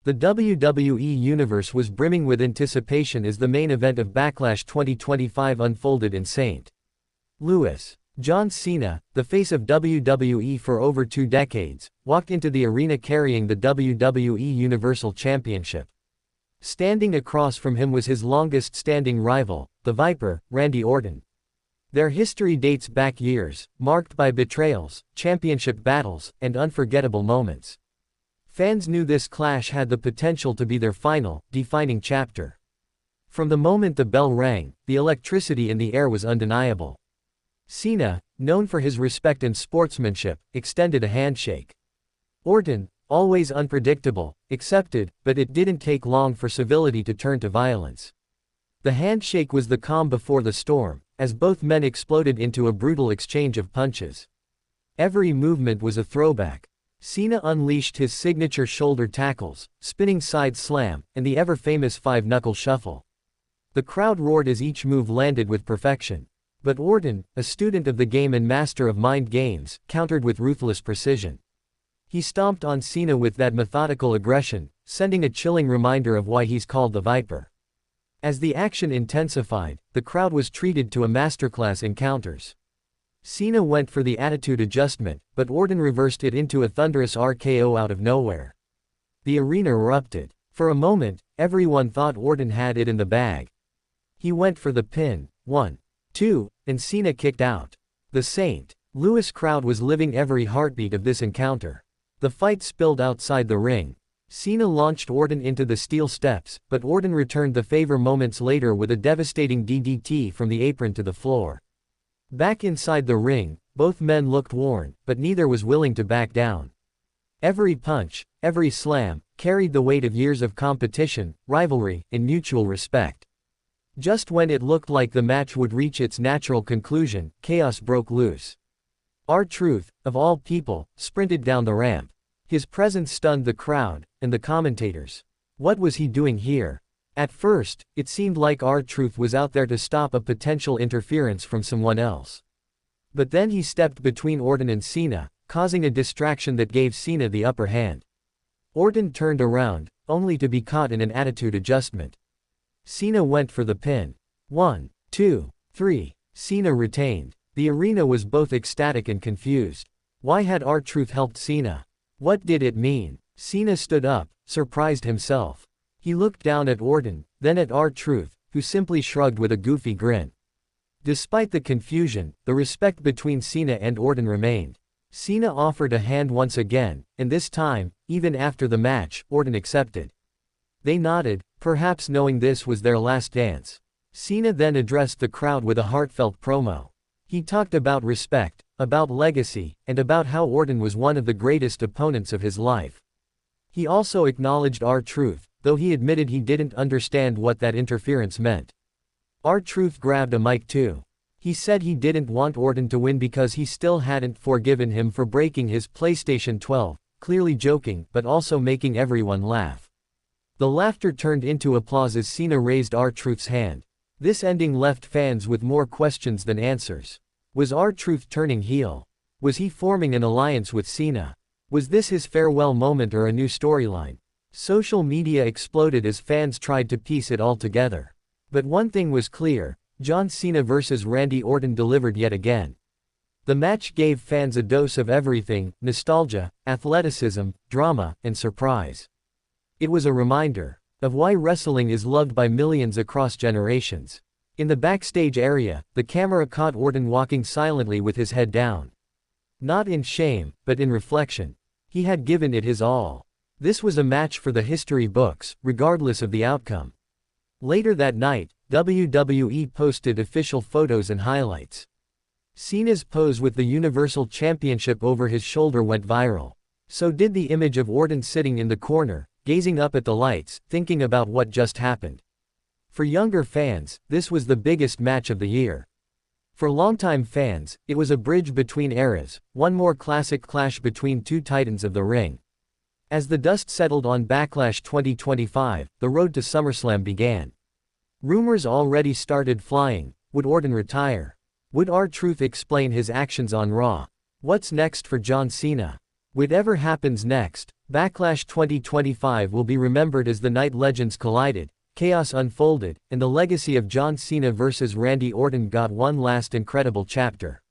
The WWE Universe was brimming with anticipation as the main event of Backlash 2025 unfolded in St. Louis. Jhn Cena, the face of WWE for over 2 decades, walked into the arena carrying the WWE Universal Championship. Standing across from him was his longest-standing rival, the Viper, Randy Orton. Their history dates back years, marked by betrayals, championship battles, and unforgettable moments. Fans knew this clash had the potential to be their final, defining chapter. From the moment the bell rang, the electricity in the air was undeniable. Cena, known for his respect and sportsmanship, extended a handshake. Orton, always unpredictable, accepted, but it didn't take long for civility to turn to violence. The handshake was the calm before the storm, as both men exploded into a brutal exchange of punches. Every movement was a throwback. Cena unleashed his signature shoulder tackles, spinning side slam, and the ever-famous 5-knuckle shuffle. The crowd roared as each move landed with perfection. But Orton, a student of the game and master of mind games, countered with ruthless precision. He stomped on Cena with that methodical aggression, sending a chilling reminder of why he's called the Viper. As the action intensified, the crowd was treated to a masterclass in counters. Cena went for the attitude adjustment, but Orton reversed it into a thunderous RKO out of nowhere. The arena erupted. For a moment, everyone thought Orton had it in the bag. He went for the pin, 1, 2, and Cena kicked out. The St. Louis crowd was living every heartbeat of this encounter. The fight spilled outside the ring. Cena launched Orton into the steel steps, but Orton returned the favor moments later with a devastating DDT from the apron to the floor. Back inside the ring, both men looked worn, but neither was willing to back down. Every punch, every slam, carried the weight of years of competition, rivalry, and mutual respect. Just when it looked like the match would reach its natural conclusion, chaos broke loose. R-Truth, of all people, sprinted down the ramp. His presence stunned the crowd, and the commentators. What was he doing here? At first, it seemed like R-Truth was out there to stop a potential interference from someone else. But then he stepped between Orton and Cena, causing a distraction that gave Cena the upper hand. Orton turned around, only to be caught in an attitude adjustment. Cena went for the pin. 1, 2, 3. Cena retained. The arena was both ecstatic and confused. Why had R-Truth helped Cena? What did it mean? Cena stood up, surprised himself. He looked down at Orton, then at R-Truth, who simply shrugged with a goofy grin. Despite the confusion, the respect between Cena and Orton remained. Cena offered a hand once again, and this time, even after the match, Orton accepted. They nodded, perhaps knowing this was their last dance. Cena then addressed the crowd with a heartfelt promo. He talked about respect, about legacy, and about how Orton was one of the greatest opponents of his life. He also acknowledged R-Truth, though he admitted he didn't understand what that interference meant. R-Truth grabbed a mic too. He said he didn't want Orton to win because he still hadn't forgiven him for breaking his PlayStation 12, clearly joking but also making everyone laugh. The laughter turned into applause as Cena raised R-Truth's hand. This ending left fans with more questions than answers. Was R-Truth turning heel? Was he forming an alliance with Cena? Was this his farewell moment or a new storyline? Social media exploded as fans tried to piece it all together. But one thing was clear, Jhn Cena vs Randy Orton delivered yet again. The match gave fans a dose of everything: nostalgia, athleticism, drama, and surprise. It was a reminder of why wrestling is loved by millions across generations. In the backstage area, the camera caught Orton walking silently with his head down. Not in shame, but in reflection. He had given it his all. This was a match for the history books, regardless of the outcome. Later that night, WWE posted official photos and highlights. Cena's pose with the Universal Championship over his shoulder went viral. So did the image of Orton sitting in the corner, gazing up at the lights, thinking about what just happened. For younger fans, this was the biggest match of the year. For longtime fans, it was a bridge between eras, one more classic clash between two titans of the ring. As the dust settled on Backlash 2025, the road to SummerSlam began. Rumors already started flying. Would Orton retire? Would R-Truth explain his actions on Raw? What's next for Jhn Cena? Whatever happens next, Backlash 2025 will be remembered as the night legends collided, chaos unfolded, and the legacy of Jhn Cena vs Randy Orton got one last incredible chapter.